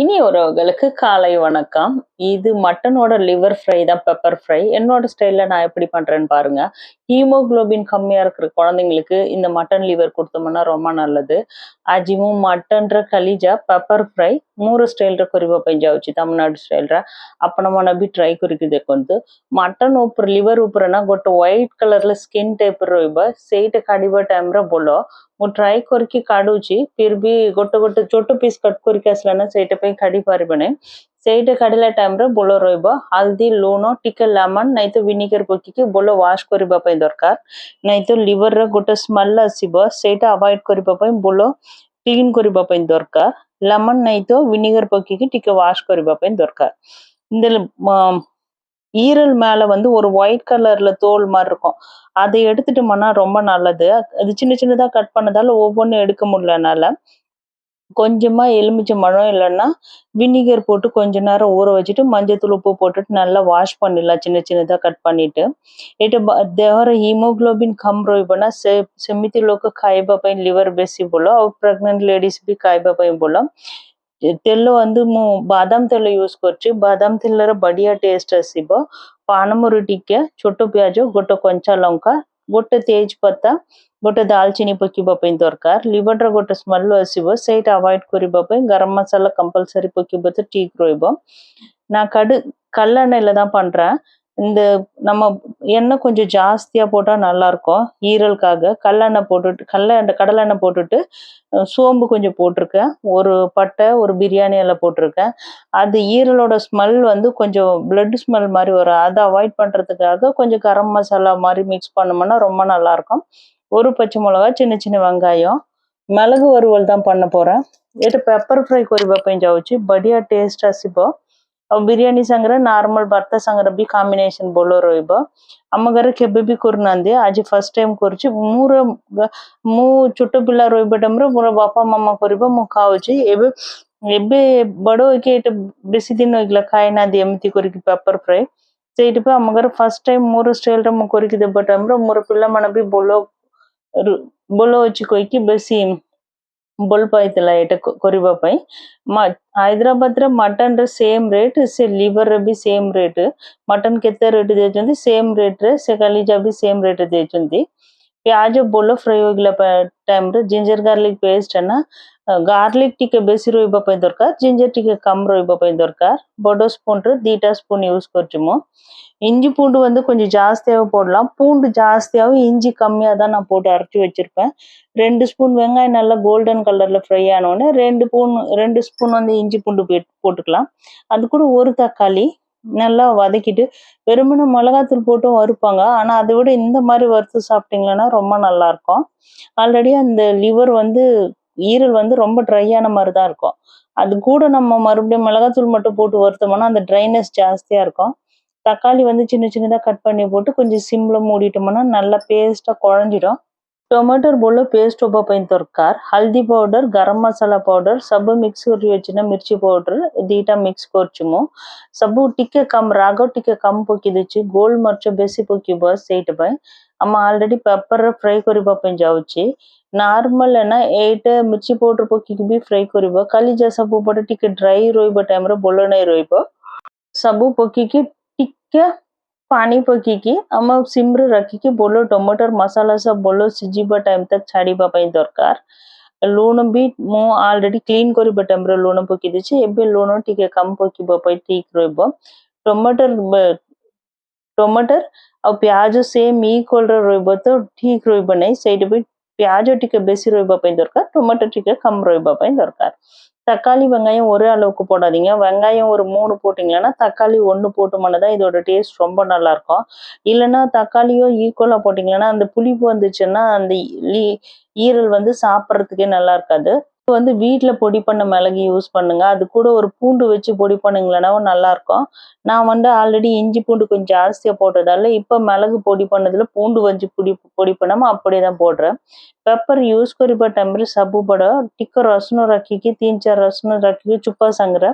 இனி உறவுகளுக்கு காலை வணக்கம். இது மட்டனோட லிவர் ஃப்ரை தான், பெப்பர் ஃப்ரை. என்னோட ஸ்டைல்ல நான் எப்படி பண்றேன்னு பாருங்க. ஹீமோகுளோபின் கம்மியா இருக்கிற குழந்தைங்களுக்கு இந்த மட்டன் லிவர் கொடுத்தோம்னா ரொம்ப நல்லது. ଆଜି ମୁଁ ମଟନର କଲିଜା ପେପର ଫ୍ରାଏ ମୋର ଷ୍ଟାଇଲରେ କରିବା ପାଇଁ ଯାଉଛି, ତାମିଲନାଡୁ ଷ୍ଟାଇଲରେ। ଆପଣମାନେ ବି ଟ୍ରାଏ କରିକି ଦେଖନ୍ତୁ। ମଟନ ଉପରେ ଲିଭର ଉପରେ ନା ଗୋଟେ ହ୍ୱାଇଟ୍ କଲରର ସ୍କିନ୍ ଟାଇପର ରହିବ, ସେଇଟା କାଢିବା ଟାଇମରେ ଭଲ। ମୁଁ ଟ୍ରାଏ କରିକି କାଢୁଛି, ଫିର ବି ଗୋଟେ ଗୋଟେ ଛୋଟ ପିସ୍ କଟ୍ କରିକି ଆସିଲା ନା ସେଇଟା ପାଇଁ କାଢି ପାରିବନି। ସେଇଟା କାଢିଲା ଟାଇମରେ ଭଲ ରହିବ। ହଳଦୀ, ଲୁଣ, ଟିକେ ଲେମନ ନାଇଁ ତ ଭିନେଗାର ପକେଇକି ଭଲ ୱାଶ କରିବା ପାଇଁ ଦରକାର, ନାଇଁ ତ ଲିଭରର ଗୋଟେ ସ୍ମେଲ ଆସିବ, ସେଇଟା ଆଭଏଡ କରିବା ପାଇଁ ଭଲ କ୍ଲିନ୍ କରିବା ପାଇଁ ଦରକାର। ଲେମନ ନାଇଁ ତ வினிகர் பக்கிக்கு ଟିକେ வாஷ் କରିବା ପାଇଁ ଦରକାର। இந்த ஈரல் மேல வந்து ஒரு ஒயிட் கலர்ல தோல் மாதிரி இருக்கும், அதை எடுத்துட்டோம்னா ரொம்ப நல்லது। அது சின்ன சின்னதா கட் பண்ணதால ஒவ்வொன்றும் எடுக்க முடியலனால கொஞ்சமா எலுமிச்சை பழம் இல்லைன்னா வினிகர் போட்டு கொஞ்ச நேரம் ஊற வச்சுட்டு மஞ்சத்தூள் உப்பு போட்டுட்டு நல்லா வாஷ் பண்ணிடலாம், சின்ன சின்னதா கட் பண்ணிட்டு। ଏଇଟା ଦେହର ହିମୋଗ୍ଲୋବିନ୍ କମ୍ ରହିବ ନା, ସେମିତି ଲୋକ ଖାଇବା ପାଇଁ ଲିଭର ବେଶୀ ଭଲ, ଆଉ ପ୍ରେଗନେଣ୍ଟ ଲେଡିଜ ବି ଖାଇବା ପାଇଁ ଭଲ। ତେଲ வந்து ମୁଁ ବାଦାମ ତେଲ ୟୁଜ କରୁଛି, ବାଦାମ ତେଲର ବଢିଆ ଟେଷ୍ଟ ଆସିବ। ପାନମଧୁରୀ ଟିକେ, ଛୋଟ ପିଆଜ, ଗୋଟେ କଞ୍ଚା ଲଙ୍କା, ଗୋଟେ ତେଜପତ୍ତା, ଗୋଟେ ଡାଲଚିନି ପକେଇବା ପାଇଁ ଦରକାର। ଲିଭରର ଗୋଟେ ସ୍ମେଲ ଆସିବ, ସେଇଟା ଆଭଏଡ କରିବା ପାଇଁ ଗରମ ମସଲା କମ୍ପଲସରି ପକେଇବା ତ ଠିକ ରହିବ। நான் கல்லெண்ணெயில தான் பண்றேன்। இந்த நம்ம எண்ணெய் கொஞ்சம் ஜாஸ்தியா போட்டா நல்லா இருக்கும் ஈரலுக்காக। கடலெண்ணெய் போட்டுட்டு சோம்பு கொஞ்சம் போட்டிருக்கேன், ஒரு பட்டை, ஒரு பிரியாணி எல்லாம் போட்டிருக்கேன்। அது ஈரலோட ஸ்மெல் வந்து கொஞ்சம் பிளட் ஸ்மெல் மாதிரி வரும், அதை அவாய்ட் பண்றதுக்காக கொஞ்சம் கரம் மசாலா மாதிரி மிக்ஸ் பண்ணோம்னா ரொம்ப நல்லா இருக்கும்। ஒரு பச்சை மிளகா, சின்ன சின்ன வெங்காயம், மிளகு வறுவல் தான் பண்ண போறேன்। ଏଇଟା ପେପର ଫ୍ରାଏ କରିବା ପାଇଁ ଯାଉଛି, ବଢିଆ ଟେଷ୍ଟ ଆସିବ। ଆଉ ବିରିୟାନୀ ସାଙ୍ଗରେ ନର୍ମାଲ ଭାତ ସାଙ୍ଗରେ ବି କମ୍ବିନେସନ ଭଲ ରହିବ। ଆମ ଘରେ କେବେ ବି କରୁନାହାନ୍ତି, ଆଜି ଫାର୍ଷ୍ଟ ଟାଇମ କରୁଛି। ମୁଁ ଛୋଟ ପିଲା ରହିବା ଟାଇମରେ ମୋର ବାପା ମାମା କରିବ, ମୁଁ ଖାଉଛି। ଏବେ ଏବେ ବଡ ହେଇକି ଏଇଟା ବେଶୀ ଦିନ ହେଇଗଲା ଖାଇନାହାନ୍ତି ଏମିତି କରିକି ପେପର ଫ୍ରାଏ। ସେଇଥିପାଇଁ ଆମ ଘରେ ଫାର୍ଷ୍ଟ ଟାଇମ ମୋର ଷ୍ଟାଇଲରେ ମୁଁ କରିକି ଦେବା ଟାଇମରେ ମୋର ପିଲାମାନେ ବି ଭଲ ଅଛି କହିକି ବେଶୀ ଭଲ ପାଇଥିଲା ଏଇଟା କରିବା ପାଇଁ। ହାଇଦ୍ରାବାଦରେ ମଟନର ସେମ୍ ରେଟ୍, ସେ ଲିଭରର ବି ସେମ୍ ରେଟ୍। ମଟନ କେତେ ରେଟ୍ ଦେଇଛନ୍ତି ସେମ୍ ରେଟ୍ରେ ସେ କଲିଜା ବି ସେମ୍ ରେଟ୍ ଦେଇଛନ୍ତି। ପିଆଜ ଭଲ ଫ୍ରାଏ ହୋଇଗଲା ଟାଇମରେ ଜିଞ୍ଜର ଗାର୍ଲିକ ପେଷ୍ଟ ନା, ଗାର୍ଲିକ ଟିକେ ବେଶୀ ରହିବା ପାଇଁ ଦରକାର, ଜିଞ୍ଜର ଟିକେ କମ୍ ରହିବା ପାଇଁ ଦରକାର। ବଡ ஸ்பூன்ல 2 ஸ்பூன் யூஸ் କରୁଛି ମୁଁ। இஞ்சி பூண்டு வந்து கொஞ்சம் ஜாஸ்தியாகவும் போடலாம், பூண்டு ஜாஸ்தியாகவும் இஞ்சி கம்மியாக தான் நான் போட்டு அரைச்சி வச்சிருப்பேன்। 2 ஸ்பூன் வெங்காயம் நல்லா கோல்டன் கலர்ல ஃப்ரை ஆனோடனே 2 ஸ்பூன் வந்து இஞ்சி பூண்டு போட்டுக்கலாம்। அது கூட ஒரு தக்காளி நல்லா வதக்கிட்டு, வெறுமனே மிளகாத்தூள் போட்டும் வறுப்பாங்க, ஆனா அதை விட இந்த மாதிரி வறுத்து சாப்பிட்டீங்கன்னா ரொம்ப நல்லா இருக்கும்। ஆல்ரெடி அந்த லிவர் வந்து ஈரல் வந்து ரொம்ப ட்ரையான மாதிரி தான் இருக்கும், அது கூட நம்ம மறுபடியும் மிளகாத்தூள் மட்டும் போட்டு வறுத்தோம்னா அந்த ட்ரைனஸ் ஜாஸ்தியா இருக்கும்। தக்காளி வந்து சின்ன சின்னதா கட் பண்ணி போட்டு கொஞ்சம் சிம்ல மூடிட்டோம்னா நல்லா பேஸ்டா குழஞ்சிடும்। ଟମାଟର ଭଲ ପେଷ୍ଟ ହେବା ପାଇଁ ଦରକାର। ହଳଦୀ ପାଉଡର, ଗରମ ମସଲା ପାଉଡର ସବୁ ମିକ୍ସ କରି ଅଛି ନା, ମିର୍ଚି ପାଉଡର ଦିଟା ମିକ୍ସ କରୁଛି ମୁଁ। ସବୁ ଟିକେ କମ୍, ରାଗ ଟିକେ କମ୍ ପକେଇ ଦେଇଛି, ଗୋଲ ମରିଚ ବେଶୀ ପକେଇବ ସେଇଥିପାଇଁ। ଆମେ ଅଲରେଡି ପେପର ଫ୍ରାଏ କରିବା ପାଇଁ ଯାଉଛି। ନର୍ମାଲ ନା ଏଇଟା ମିର୍ଚି ପାଉଡର ପକେଇକି ବି ଫ୍ରାଏ କରିବ, କଲିଜା ସବୁ ପଟେ ଟିକେ ଡ୍ରାଇ ରହିବ ଟାଇମରେ ଭଲ ନାଇଁ ରହିବ। ସବୁ ପକେଇକି ଟିକେ ପାଣି ପକେଇକି ଆମ ସିମରେ ରଖିକି ଭଲ ଟମାଟର ମସଲା ସବୁ ଭଲ ସିଝିବା ଟାଇମ ତକ ଛାଡ଼ିବା ପାଇଁ ଦରକାର। ଲୁଣ ବି ମୁଁ ଅଲରେଡି କ୍ଲିନ୍ କରିବା ଟାଇମରେ ଲୁଣ ପକେଇ ଦେଇଛି, ଏବେ ଲୁଣ ଟିକେ କମ୍ ପକେଇବା ପାଇଁ ଠିକ ରହିବ। ଟମାଟର ଆଉ ପିଆଜ ସେମ୍ ଇକ୍ୱାଲରେ ରହିବ ତ ଠିକ ରହିବ ନାହିଁ, ସେଇଥିପାଇଁ ପିଆଜ ଟିକେ ବେଶୀ ରହିବା ପାଇଁ ଦରକାର, ଟମାଟର ଟିକେ କମ୍ ରହିବା ପାଇଁ ଦରକାର। தக்காளி வெங்காயம் ஒரே அளவுக்கு போடாதீங்க, வெங்காயம் ஒரு 3 போட்டிங்கன்னா தக்காளி 1 போட்டோம்னா தான் இதோட டேஸ்ட் ரொம்ப நல்லா இருக்கும்। இல்லைன்னா தக்காளியும் ஈக்குவலா போட்டிங்கன்னா அந்த புளிப்பு வந்துச்சுன்னா அந்த ஈரல் வந்து சாப்பிட்றதுக்கே நல்லா இருக்காது। இப்போ வந்து வீட்டில் பொடி பண்ண மிளகு யூஸ் பண்ணுங்க, அது கூட ஒரு பூண்டு வச்சு பொடி பண்ணுங்களேன்னா நல்லா இருக்கும்। நான் வந்து ஆல்ரெடி இஞ்சி பூண்டு கொஞ்சம் ஜாஸ்தியாக போட்டதால இப்போ மிளகு பொடி பண்ணதுல பூண்டு வச்சு பொடி பண்ணாமல் அப்படியே தான் போடுறேன்। पेपर यूज କରିବା ଟାଇମରେ ସବୁବେଳେ ଟିକେ ରସୁଣ ରଖିକି 3-4 ରସୁଣ ରଖିକି ଚୁପା ସାଙ୍ଗରେ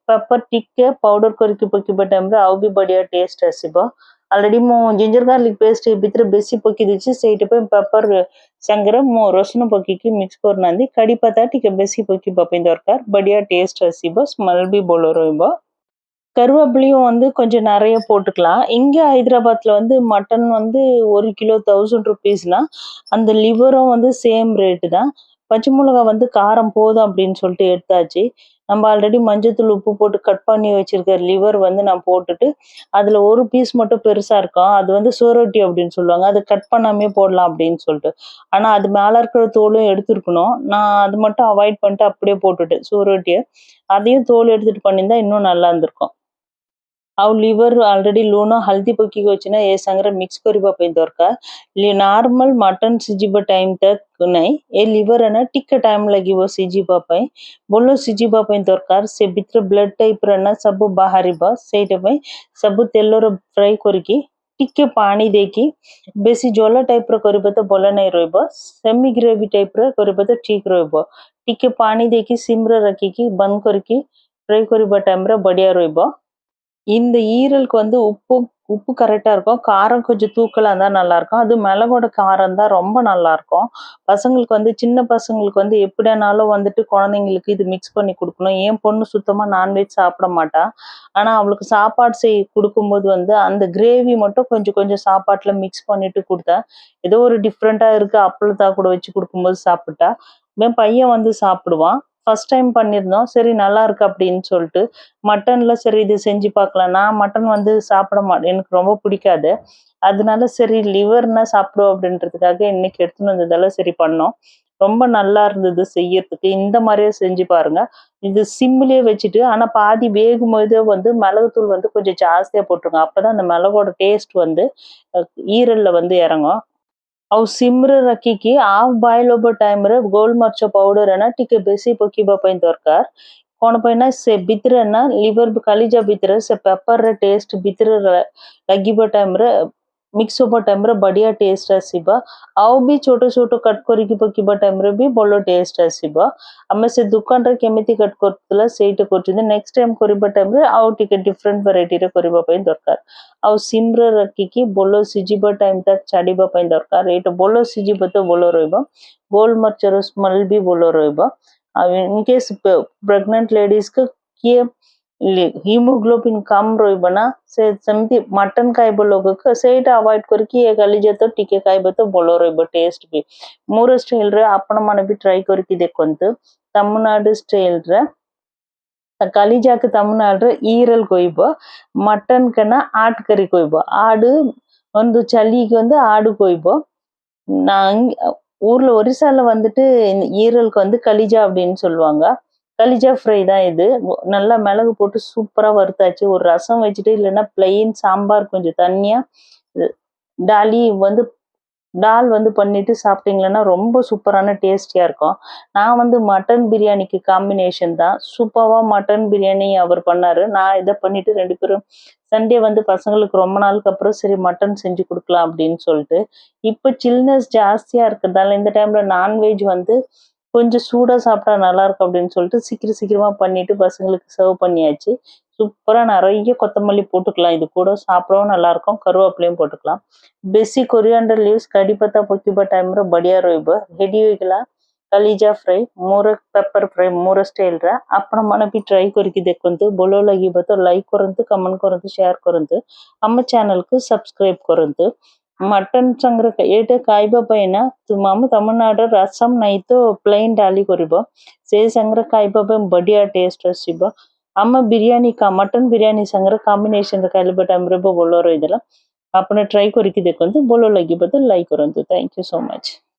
पेपर ଟିକେ ପାଉଡର କରିକି ପକେଇବା ଟାଇମରେ ଆଉ ବି ବଢିଆ ଟେଷ୍ଟ ଆସିବ। ଅଲରେଡି ମୁଁ ଜିଞ୍ଜର ଗାର୍ଲିକ ପେଷ୍ଟ ଭିତରେ ବେଶୀ ପକେଇ ଦେଇଛି, ସେଇଥିପାଇଁ पेपर ସାଙ୍ଗରେ ମୁଁ ରସୁଣ ପକେଇକି ମିକ୍ସ କରୁନାହାନ୍ତି କଡ଼ି ପତ୍ତା ଟିକେ ବେଶୀ ପକେଇବା ପାଇଁ ଦରକାର ବଢିଆ ଟେଷ୍ଟ ଆସିବ ସ୍ମେଲ୍ ବି ଭଲ ରହିବ கருவேப்பிலையும் வந்து கொஞ்சம் நிறைய போட்டுக்கலாம். இங்க ஹைதராபாத்ல வந்து மட்டன் வந்து 1 கிலோ 1000 ரூபீஸ்னா, அந்த லிவரும் வந்து சேம் ரேட்டு தான். பச்சை மிளகா வந்து காரம் போதும் அப்படின்னு சொல்லிட்டு எடுத்தாச்சு. நம்ம ஆல்ரெடி மஞ்சத்தூள், உப்பு போட்டு கட் பண்ணி வச்சிருக்க லிவர் வந்து நான் போட்டுட்டு, அதுல ஒரு பீஸ் மட்டும் பெருசா இருக்கும். அது வந்து சுவரொட்டி அப்படின்னு சொல்லுவாங்க. அத கட் பண்ணாமயே போடலாம் அப்படின்னு சொல்லிட்டு. ஆனா அது மேல இருக்கிற தோலும் எடுத்திருக்கணும். நான் அது மட்டும் அவாய்ட் பண்ணிட்டு அப்படியே போட்டுட்டேன் சுவரொட்டிய. அதையும் தோல் எடுத்துட்டு பண்ணியிருந்தா இன்னும் நல்லா இருந்திருக்கும். ଆଉ ଲିଭର ଅଲରେଡି ଲୁଣ ହଳଦୀ ପକେଇକି ଅଛି ନା ଏ ସାଙ୍ଗରେ ମିକ୍ସ କରିବା ପାଇଁ ଦରକାର ନର୍ମାଲ ମଟନ ସିଝିବା ଟାଇମ ତକ ନାହିଁ ଏ ଲିଭର ନା ଟିକେ ଟାଇମ ଲାଗିବ ସିଝିବା ପାଇଁ ଭଲ ସିଝିବା ପାଇଁ ଦରକାର ସେ ଭିତରେ ବ୍ଲଡ ଟାଇପର ନା ସବୁ ବାହାରିବ ସେଇଟା ପାଇଁ ସବୁ ତେଲର ଫ୍ରାଏ କରିକି ଟିକେ ପାଣି ଦେଇକି ବେଶୀ ଜଳ ଟାଇପର କରିବା ତ ଭଲ ନାହିଁ ରହିବ ସେମି ଗ୍ରେଭି ଟାଇପର କରିବା ତ ଠିକ ରହିବ ଟିକେ ପାଣି ଦେଇକି ସିମରେ ରଖିକି ବନ୍ଦ କରିକି ଫ୍ରାଏ କରିବା ଟାଇମରେ ବଢିଆ ରହିବ இந்த ஈரலுக்கு வந்து உப்பு உப்பு கரெக்டா இருக்கும். காரம் கொஞ்சம் தூக்கலா இருந்தா நல்லா இருக்கும். அது மிளகோட காரம் தான் ரொம்ப நல்லா இருக்கும். பசங்களுக்கு வந்து சின்ன பசங்களுக்கு வந்து எப்படியானாலும் வந்துட்டு குழந்தைங்களுக்கு இது மிக்ஸ் பண்ணி குடுக்கணும். என் பொண்ணு சுத்தமா நான்வெஜ் சாப்பிட மாட்டா. ஆனா அவளுக்கு சாப்பாடு குடுக்கும்போது வந்து அந்த கிரேவி மட்டும் கொஞ்சம் கொஞ்சம் சாப்பாட்டுல மிக்ஸ் பண்ணிட்டு குடுத்தேன். ஏதோ ஒரு டிஃப்ரெண்டா இருக்கு அப்பளத்தா கூட வச்சு குடுக்கும்போது சாப்பிட்டா. என் பையன் வந்து சாப்பிடுவான். ஃபர்ஸ்ட் டைம் பண்ணியிருந்தோம். சரி நல்லா இருக்கு அப்படின்னு சொல்லிட்டு மட்டன்ல சரி இது செஞ்சு பார்க்கலாம். நான் மட்டன் வந்து சாப்பிட மாட்டேன். எனக்கு ரொம்ப பிடிக்காது. அதனால சரி லிவர்னா சாப்பிடுவோம் அப்படின்றதுக்காக இன்னைக்கு எடுத்துன்னு வந்ததெல்லாம் சரி பண்ணோம். ரொம்ப நல்லா இருந்தது செய்யறதுக்கு. இந்த மாதிரியே செஞ்சு பாருங்க. இது சிம்லயே வச்சுட்டு ஆனா பாதி வேகும் போதே வந்து மிளகுத்தூள் வந்து கொஞ்சம் ஜாஸ்தியா போட்டுருங்க. அப்பதான் அந்த மிளகோட டேஸ்ட் வந்து ஈரல்ல வந்து இறங்கும். ଆଉ ସିମରେ ରଖିକି ହାଫ୍ ବଏଲ୍ ହବା ଟାଇମରେ ଗୋଲମରିଚ ପାଉଡର ନା ଟିକେ ବେଶୀ ପକେଇବା ପାଇଁ ଦରକାର କଣ ପାଇଁ ନା ସେ ଭିତରେ ନା ଲିଭର କଲିଜା ଭିତରେ ସେ ପେପରର ଟେଷ୍ଟ ଭିତରେ ଲାଗିବା ଟାଇମରେ ମିକ୍ସ ହବା ଟାଇମରେ ବଢିଆ ଟେଷ୍ଟ ଆସିବ ଆଉ ବି ଛୋଟ ଛୋଟ କଟ୍ କରିକି ପକେଇବା ଟାଇମରେ ବି ଭଲ ଟେଷ୍ଟ ଆସିବ ଆମେ ସେ ଦୋକାନରେ କେମିତି କଟ୍ କରୁଥିଲା ସେଇଟା କରୁଛନ୍ତି ନେକ୍ସଟ ଟାଇମ କରିବା ଟାଇମରେ ଆଉ ଟିକେ ଡିଫରେଣ୍ଟ ଭେରାଇଟିରେ କରିବା ପାଇଁ ଦରକାର ଆଉ ସିମରେ ରଖିକି ଭଲ ସିଝିବା ଟାଇମ ତକ ଛାଡିବା ପାଇଁ ଦରକାର ଏଇଟା ଭଲ ସିଝିବ ତ ଭଲ ରହିବ ଗୋଲମରିଚର ସ୍ମେଲ ବି ଭଲ ରହିବ ଆଉ ଇନ କେସ୍ ପ୍ରେଗନେଣ୍ଟ ଲେଡିଜକୁ କିଏ ହିମୋଗ୍ଲୋବିନ୍ କମ୍ ରହିବ ନା ସେ ସେମିତି ମଟନ ଖାଇବ ଲୋକକୁ ସେଇଟା ଆଭଏଡ୍ କରିକି ଏ କଲିଜା ତ ଟିକେ ଖାଇବ ତ ଭଲ ରହିବ ଟେଷ୍ଟ ବି ମୋର ଷ୍ଟାଇଲରେ ଆପଣମାନେ ବି ଟ୍ରାଏ କରିକି ଦେଖନ୍ତୁ ତାମିଲନାଡୁ ଷ୍ଟାଇଲରେ ಕಲಿಜಾಕ್ ತಮಿಳ್ನಾಡು ಈರಲ್ ಕೊಯ್ಬೋ ಮಟನ್ ಕನ್ನ ಆಟ್ ಕರಿ ಕೊಯ್ಬೋ ஆடு ಒಂದು ಚಳಿಗೆ வந்து ஆடு கொய்போ நான் ஊர்ல ஒரிசால வந்துட்டு ஈரலுக்கு வந்து கலிஜா அப்படின்னு சொல்லுவாங்க கலிஜா ஃப்ரை தான் இது நல்லா மிளகு போட்டு சூப்பரா வறுத்தாச்சு ஒரு ரசம் வச்சுட்டு இல்லைன்னா பிளெயின் சாம்பார் கொஞ்சம் தண்ணியா டாலி வந்து டால் வந்து பண்ணிட்டு சாப்பிட்டீங்கன்னா ரொம்ப சூப்பரான டேஸ்டியா இருக்கும் நான் வந்து மட்டன் பிரியாணிக்கு காம்பினேஷன் தான் சூப்பரா மட்டன் பிரியாணி அவர் பண்ணாரு நான் இதை பண்ணிட்டு ரெண்டு பேரும் சண்டே வந்து பசங்களுக்கு ரொம்ப நாளுக்கு அப்புறம் சரி மட்டன் செஞ்சு கொடுக்கலாம் அப்படின்னு சொல்லிட்டு இப்போ சில்னஸ் ஜாஸ்தியா இருக்கிறதால இந்த டைம்ல நான்வெஜ் வந்து கொஞ்சம் சூடா சாப்பிட்டா நல்லா இருக்கும் அப்படின்னு சொல்லிட்டு சீக்கிரமா பண்ணிட்டு பசங்களுக்கு சர்வ் பண்ணியாச்சு சூப்பரா நிறைய கொத்தமல்லி போட்டுக்கலாம் இது கூட சாப்பிடவும் நல்லா இருக்கும் கருவேப்பிலையும் போட்டுக்கலாம் ବେଶୀ କୋରିଆଣ୍ଡର ଲିଭ୍ସ କଡ଼ି ପତ୍ତା ପକେଇବା ଟାଇମରେ ବଢିଆ ରହିବ ରେଡି ହେଇଗଲା କଲିଜା ଫ୍ରାଏ ମୋର ପେପର ଫ୍ରାଏ ମୋର ଷ୍ଟାଇଲରେ ଆପଣମାନେ ବି ଟ୍ରାଏ କରିକି ଦେଖନ୍ତୁ ଭଲ ଲାଗିବ ତ ଲାଇକ୍ କରନ୍ତୁ କମେଣ୍ଟ କରନ୍ତୁ ସେୟାର କରନ୍ତୁ ଆମ ଚ୍ୟାନେଲକୁ ସବସ୍କ୍ରାଇବ କରନ୍ତୁ ମଟନ ସାଙ୍ଗରେ ଏଇଟା ଖାଇବା ପାଇଁ ନା ଆମ ତାମିଲନାଡୁର ରସମ ନାହିଁ ତ ପ୍ଲେନ ଡାଲି କରିବ ସେଇ ସାଙ୍ଗରେ ଖାଇବା ପାଇଁ ବଢିଆ ଟେଷ୍ଟ ଆସିବ ଆମ ବିରିୟାନୀ ମଟନ ବିରିୟାନୀ ସାଙ୍ଗରେ କମ୍ବିନେସନରେ ଖାଇବା ଟାଇମରେ ଭଲ ରହିଥିଲା ଆପଣ ଟ୍ରାଏ କରିକି ଦେଖନ୍ତୁ ଭଲ ଲାଗିବ ତ ଲାଇକ୍ କରନ୍ତୁ ଥ୍ୟାଙ୍କ ୟୁ ସୋ ମଚ୍